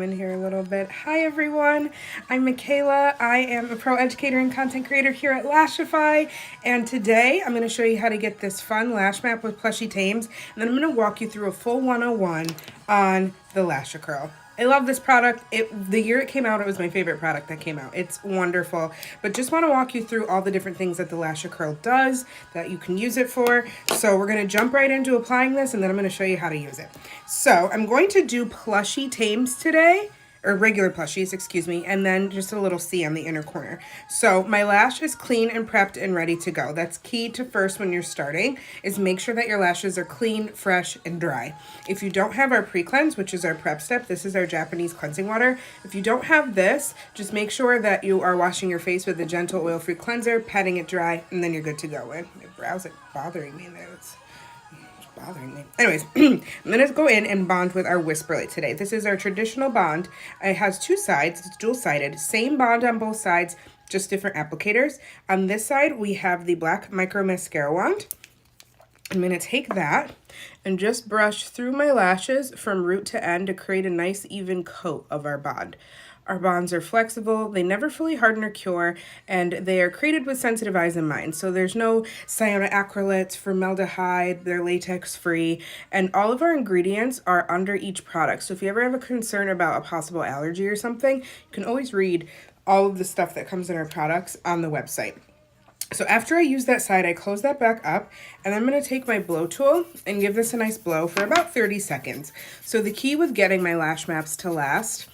In here a little bit. Hi everyone, I'm Michaela. I am a pro educator and content creator here at Lashify, and today I'm going to show you how to get this fun lash map with Plushy Tames, and then I'm going to walk you through a full 101 on the Lasher Curl. I love this product. The year it came out, it was my favorite product that came out. It's wonderful, but just want to walk you through all the different things that the Lasher Curl does that you can use it for. So we're going to jump right into applying this, and then I'm going to show you how to use it. So I'm going to do Plushy Tames today, or regular plushies, excuse me, and then just a little C on the inner corner. So my lash is clean and prepped and ready to go. That's key to first when you're starting, is make sure that your lashes are clean, fresh, and dry. If you don't have our pre-cleanse, which is our prep step, this is our Japanese cleansing water. If you don't have this, just make sure that you are washing your face with a gentle oil-free cleanser, patting it dry, and then you're good to go. And my brows are bothering me there. It's bothering me. Anyways, I'm going to go in and bond with our Whisper Light today. This is our traditional bond. It has two sides. It's dual-sided. Same bond on both sides, just different applicators. On this side, we have the black micro mascara wand. I'm going to take that and just brush through my lashes from root to end to create a nice even coat of our bond. Our bonds are flexible, they never fully harden or cure, and they are created with sensitive eyes in mind. So there's no cyanoacrylates, formaldehyde, they're latex free, and all of our ingredients are under each product. So if you ever have a concern about a possible allergy or something, you can always read all of the stuff that comes in our products on the website. So after I use that side, I close that back up, and I'm going to take my blow tool and give this a nice blow for about 30 seconds. So the key with getting my lash maps to last,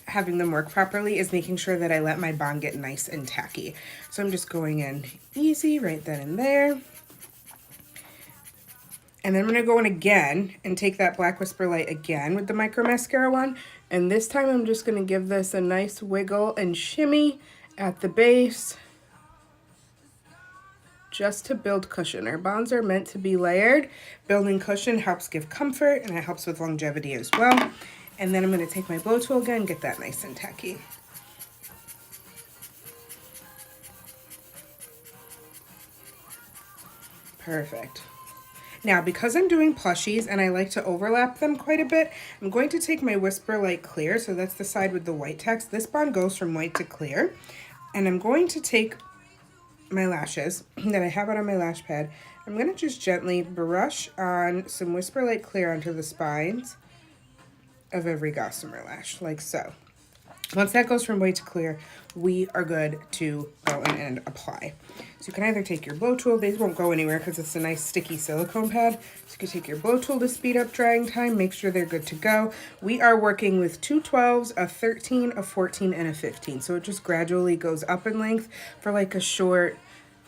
having them work properly, is making sure that I let my bond get nice and tacky. So I'm just going in easy right then and there. And then I'm going to go in again and take that Black Whisper Light again with the micro mascara one. And this time I'm just going to give this a nice wiggle and shimmy at the base, just to build cushion. Our bonds are meant to be layered. Building cushion helps give comfort, and it helps with longevity as well. And then I'm going to take my blow tool again and get that nice and tacky. Perfect. Now, because I'm doing plushies and I like to overlap them quite a bit, I'm going to take my Whisper Light Clear, so that's the side with the white text. This bond goes from white to clear. And I'm going to take my lashes that I have out on my lash pad. I'm going to just gently brush on some Whisper Light Clear onto the spines of every Gossamer lash, like so. Once that goes from white to clear, we are good to go in and apply. So you can either take your blow tool, these won't go anywhere because it's a nice sticky silicone pad. So you can take your blow tool to speed up drying time, make sure they're good to go. We are working with two 12s, a 13, a 14, and a 15. So it just gradually goes up in length for like a short,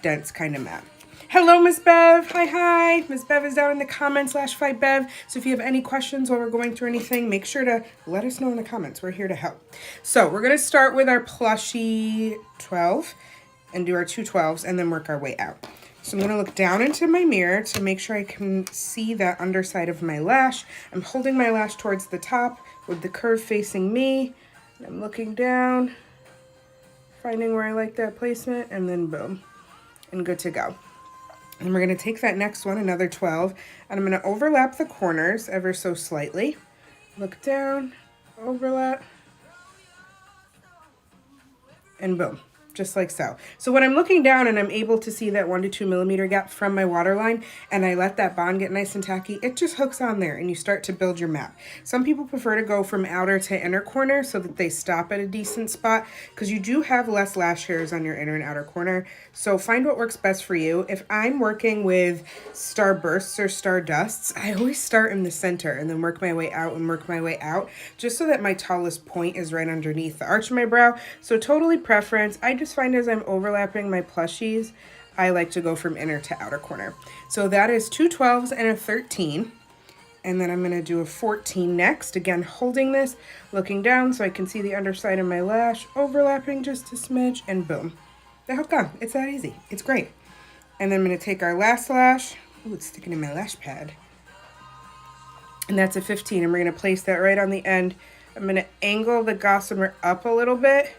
dense kind of mat. Hello, Miss Bev. Hi. Miss Bev is down in the comments, /5bev. So if you have any questions while we're going through anything, make sure to let us know in the comments. We're here to help. So we're going to start with our Plushy 12 and do our two 12s and then work our way out. So I'm going to look down into my mirror to make sure I can see that underside of my lash. I'm holding my lash towards the top with the curve facing me. And I'm looking down, finding where I like that placement, and then boom, and good to go. And we're going to take that next one, another 12, and I'm going to overlap the corners ever so slightly. Look down, overlap, and boom, just like so. So when I'm looking down and I'm able to see that 1 to 2 millimeter gap from my waterline, and I let that bond get nice and tacky, it just hooks on there and you start to build your map. Some people prefer to go from outer to inner corner so that they stop at a decent spot, because you do have less lash hairs on your inner and outer corner. So find what works best for you. If I'm working with starbursts or star dusts, I always start in the center and then work my way out and work my way out, just so that my tallest point is right underneath the arch of my brow. So totally preference. I just find as I'm overlapping my plushies, I like to go from inner to outer corner. So that is two 12s and a 13. And then I'm going to do a 14 next. Again, holding this, looking down so I can see the underside of my lash, overlapping just a smidge, and boom. The hook gone. It's that easy. It's great. And then I'm going to take our last lash. Ooh, it's sticking in my lash pad. And that's a 15. And we're going to place that right on the end. I'm going to angle the Gossamer up a little bit,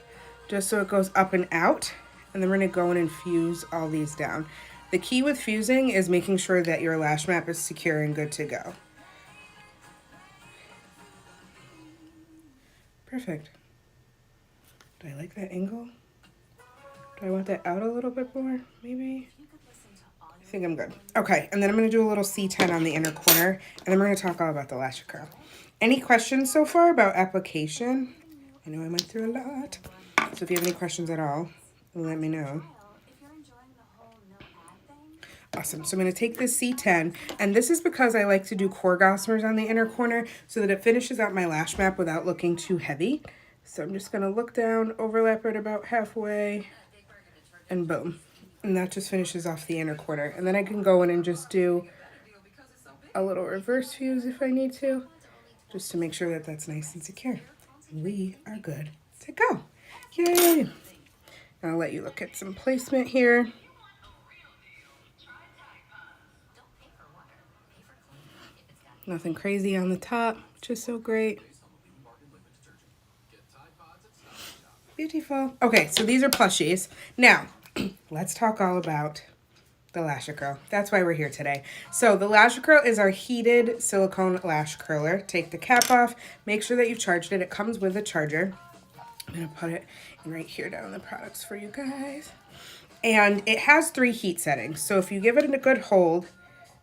just so it goes up and out. And then we're going to go in and fuse all these down. The key with fusing is making sure that your lash map is secure and good to go. Perfect. Do I like that angle? Do I want that out a little bit more, maybe? I think I'm good. Okay, and then I'm going to do a little C10 on the inner corner, and then we're going to talk all about the Lasher Curl. Any questions so far about application? I know I went through a lot. So if you have any questions at all, let me know. Awesome. So I'm going to take this C10, and this is because I like to do core Gossamers on the inner corner so that it finishes out my lash map without looking too heavy. So I'm just going to look down, overlap it about halfway, and boom. And that just finishes off the inner corner. And then I can go in and just do a little reverse fuse if I need to, just to make sure that that's nice and secure. We are good to go. Yay! I'll let you look at some placement here. Nothing crazy on the top, which is so great. Beautiful. Okay, so these are plushies. Now, let's talk all about the Lasher Curl. That's why we're here today. So the Lasher Curl is our heated silicone lash curler. Take the cap off. Make sure that you've charged it. It comes with a charger. I'm going to put it right here down the products for you guys. And it has 3 heat settings. So if you give it a good hold,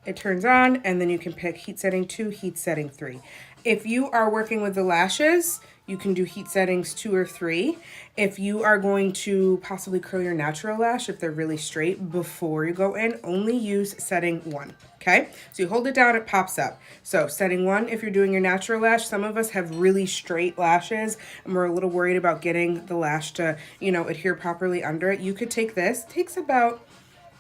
it turns on, and then you can pick heat setting 2, heat setting 3. If you are working with the lashes, you can do heat settings 2 or 3. If you are going to possibly curl your natural lash, if they're really straight, before you go in, only use setting 1, okay? So you hold it down, it pops up. So setting 1, if you're doing your natural lash, some of us have really straight lashes, and we're a little worried about getting the lash to, adhere properly under it. You could take this. It takes about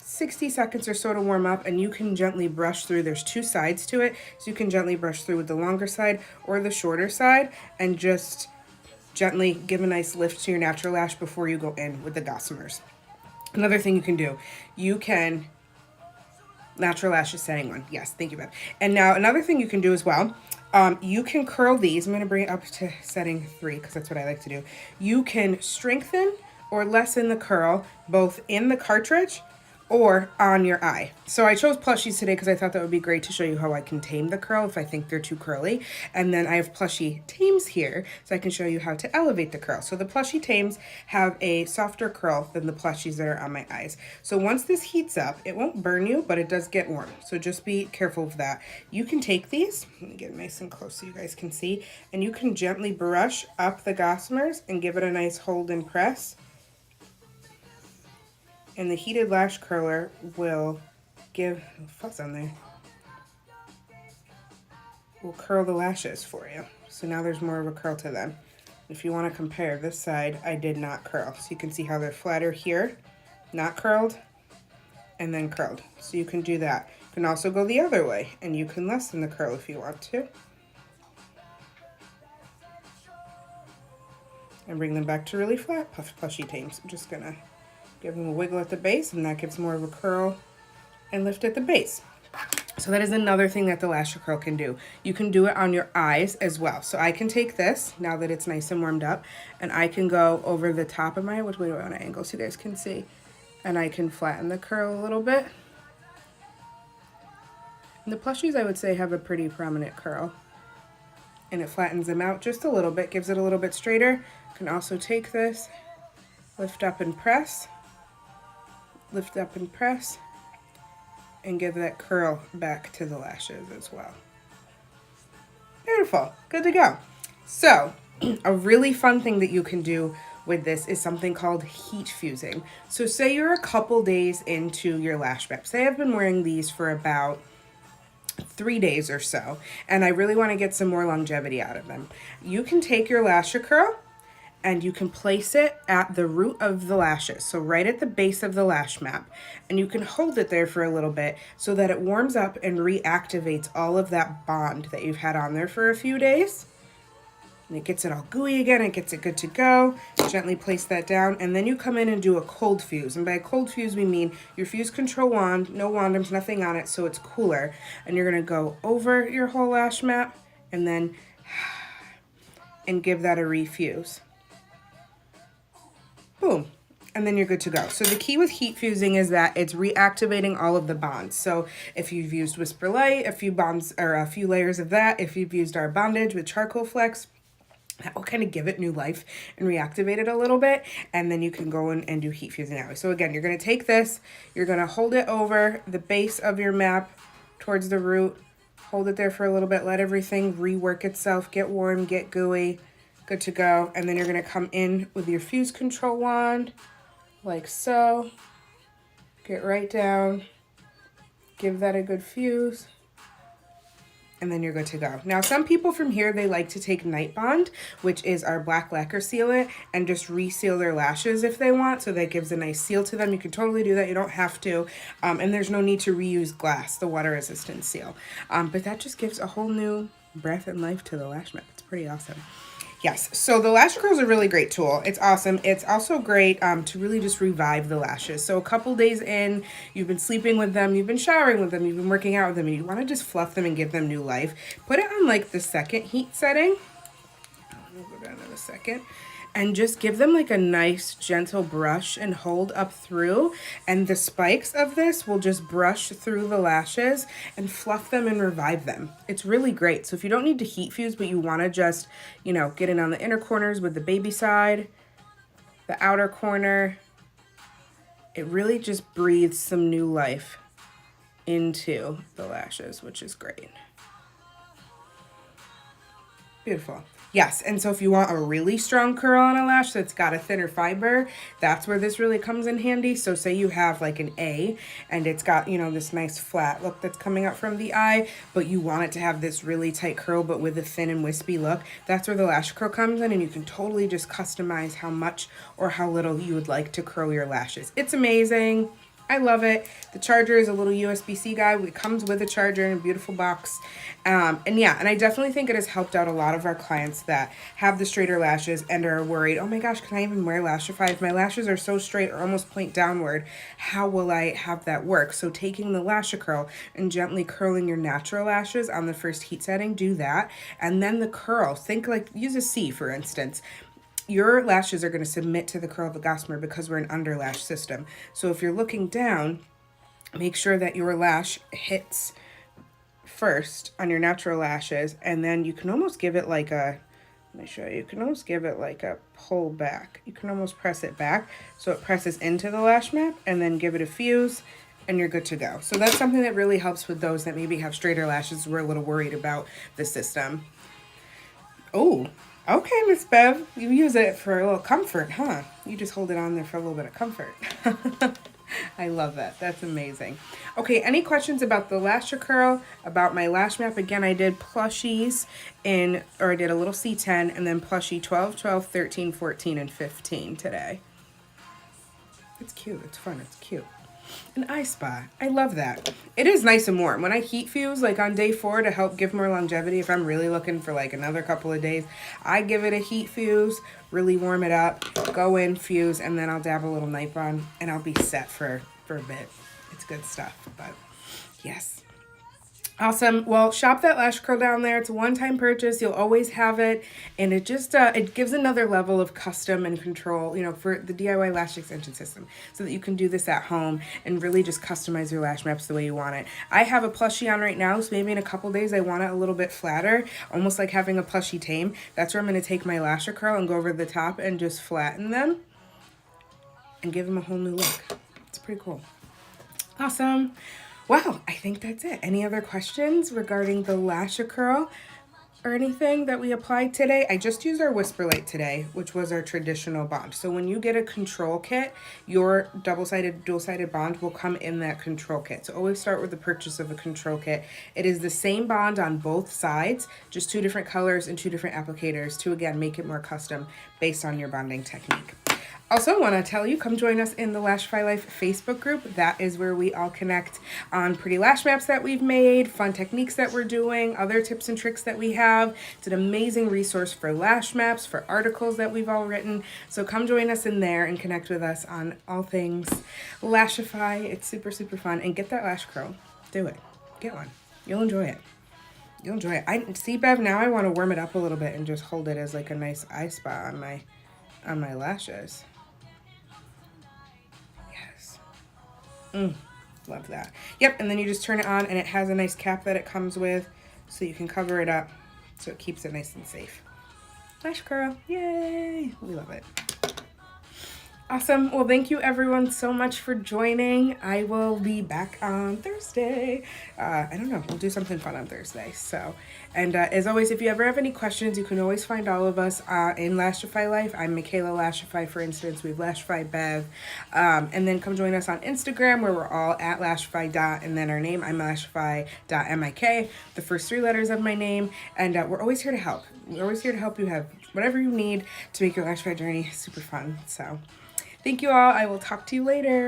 60 seconds or so to warm up, and you can gently brush through. There's 2 sides to it, so you can gently brush through with the longer side or the shorter side and just gently give a nice lift to your natural lash before you go in with the Gossamers. Another thing you can do, you can, natural lash is setting 1. Yes, thank you, Beth. And now another thing you can do as well, you can curl these. I'm going to bring it up to setting 3 because that's what I like to do. You can strengthen or lessen the curl both in the cartridge or on your eye. So I chose plushies today because I thought that would be great to show you how I can tame the curl if I think they're too curly. And then I have Plushy Tames here so I can show you how to elevate the curl. So the Plushy Tames have a softer curl than the plushies that are on my eyes. So once this heats up, it won't burn you, but it does get warm. So just be careful of that. You can take these, let me get nice and close so you guys can see, and you can gently brush up the Gossamers and give it a nice hold and press. And the heated lash curler will give, fuzz on there, will curl the lashes for you. So now there's more of a curl to them. If you want to compare, this side I did not curl. So you can see how they're flatter here, not curled, and then curled. So you can do that. You can also go the other way, and you can lessen the curl if you want to. And bring them back to really flat plushy tames. I'm just going to give them a wiggle at the base, and that gives more of a curl and lift at the base. So that is another thing that the Lasher Curl can do. You can do it on your eyes as well. So I can take this, now that it's nice and warmed up, and I can go over the top of my, which way do I want to angle so you guys can see? And I can flatten the curl a little bit. And the plushies, I would say, have a pretty prominent curl. And it flattens them out just a little bit, gives it a little bit straighter. You can also take this, lift up and press. Lift up and press, and give that curl back to the lashes as well. Beautiful, good to go. So a really fun thing that you can do with this is something called heat fusing. So say you're a couple days into your lash map. Say I've been wearing these for about 3 days or so, and I really want to get some more longevity out of them. You can take your Lasher Curl and you can place it at the root of the lashes, so right at the base of the lash map, and you can hold it there for a little bit so that it warms up and reactivates all of that bond that you've had on there for a few days. And it gets it all gooey again, it gets it good to go. Gently place that down, and then you come in and do a cold fuse. And by a cold fuse, we mean your fuse control wand, no wandums, nothing on it, so it's cooler. And you're gonna go over your whole lash map and then and give that a refuse. Boom, and then you're good to go. So the key with heat fusing is that it's reactivating all of the bonds. So if you've used Whisper Light, a few bonds or a few layers of that, if you've used our bondage with Charcoal Flex, That will kind of give it new life and reactivate it a little bit. And then you can go in and do heat fusing that way. So again, you're going to take this, you're going to hold it over the base of your map towards the root. Hold it there for a little bit. Let everything rework itself, get warm, get gooey. Good to go. And then you're going to come in with your fuse control wand like so. Get right down. Give that a good fuse. And then you're good to go. Now, some people from here, they like to take Night Bond, which is our black lacquer sealant, and just reseal their lashes if they want. So that gives a nice seal to them. You can totally do that. You don't have to. And there's no need to reuse glass, the water resistant seal. But that just gives a whole new breath and life to the lash map. It's pretty awesome. Yes, so the Lasher Curl is a really great tool. It's awesome. It's also great to really just revive the lashes. So a couple days in, you've been sleeping with them, you've been showering with them, you've been working out with them, and you want to just fluff them and give them new life. Put it on like the second heat setting. I'll go down in a second. And just give them like a nice gentle brush and hold up through, and the spikes of this will just brush through the lashes and fluff them and revive them. It's really great. So if you don't need to heat fuse, but you want to just, you know, get in on the inner corners with the baby side, the outer corner, it really just breathes some new life into the lashes, which is great. Beautiful. Yes, and so if you want a really strong curl on a lash that's got a thinner fiber, that's where this really comes in handy. So say you have like an A and it's got, you know, this nice flat look that's coming up from the eye, but you want it to have this really tight curl but with a thin and wispy look, that's where the Lash Curl comes in, and you can totally just customize how much or how little you would like to curl your lashes. It's amazing. I love it. The charger is a little USB-C guy. It comes with a charger in a beautiful box. And yeah, and I definitely think it has helped out a lot of our clients that have the straighter lashes and are worried, oh my gosh, can I even wear Lashify? If my lashes are so straight or almost point downward, how will I have that work? So taking the Lasher Curl and gently curling your natural lashes on the first heat setting, do that. And then the curl, think like, use a C for instance. Your lashes are going to submit to the curl of the Gossamer because we're an underlash system. So if you're looking down, make sure that your lash hits first on your natural lashes, and then you can almost give it like a, let me show you, you can almost give it like a pull back. You can almost press it back so it presses into the lash map, and then give it a fuse, and you're good to go. So that's something that really helps with those that maybe have straighter lashes. We're a little worried about the system. Oh, okay, Miss Bev, you use it for a little comfort, huh? You just hold it on there for a little bit of comfort. I love that. That's amazing. Okay, any questions about the Lasher Curl, about my lash map? Again, I did plushies I did a little C10 and then plushie 12, 12, 13, 14, and 15 today. It's cute. It's fun. It's cute. An eye spa. I love that. It is nice and warm. When I heat fuse, like on day 4 to help give more longevity, if I'm really looking for like another couple of days, I give it a heat fuse, really warm it up, go in, fuse, and then I'll dab a little Night Bond, and I'll be set for a bit. It's good stuff, but yes. Awesome. Well, shop that Lash Curl down there. It's a one-time purchase. You'll always have it. And it just, it gives another level of custom and control, you know, for the DIY lash extension system, so that you can do this at home and really just customize your lash maps the way you want it. I have a plushie on right now, so maybe in a couple days I want it a little bit flatter, almost like having a plushie Tame. That's where I'm going to take my Lasher Curl and go over the top and just flatten them and give them a whole new look. It's pretty cool. Awesome. Wow, I think that's it. Any other questions regarding the Lasher Curl or anything that we applied today? I just used our Whisper Light today, which was our traditional bond. So when you get a control kit, your double-sided, dual-sided bond will come in that control kit. So always start with the purchase of a control kit. It is the same bond on both sides, just 2 different colors and 2 different applicators to, again, make it more custom based on your bonding technique. Also want to tell you, come join us in the Lashify Life Facebook group. That is where we all connect on pretty lash maps that we've made, fun techniques that we're doing, other tips and tricks that we have. It's an amazing resource for lash maps, for articles that we've all written. So come join us in there and connect with us on all things Lashify. It's super, super fun. And get that Lash Curl. Do it. Get one. You'll enjoy it. You'll enjoy it. I see, Bev, now I want to warm it up a little bit and just hold it as like a nice eye spot on my lashes. Love that. Yep, and then you just turn it on, and it has a nice cap that it comes with, so you can cover it up so it keeps it nice and safe. Lash Curl. Yay! We love it. Awesome. Well, thank you everyone so much for joining. I will be back on Thursday. I don't know. We'll do something fun on Thursday. So, and as always, if you ever have any questions, you can always find all of us in Lashify Life. I'm Michaela Lashify, for instance. We have Lashify Bev. And then come join us on Instagram where we're all at Lashify dot and then our name. I'm Lashify.mik, the first 3 letters of my name. And we're always here to help. We're always here to help you have whatever you need to make your Lashify journey super fun. So, thank you all. I will talk to you later.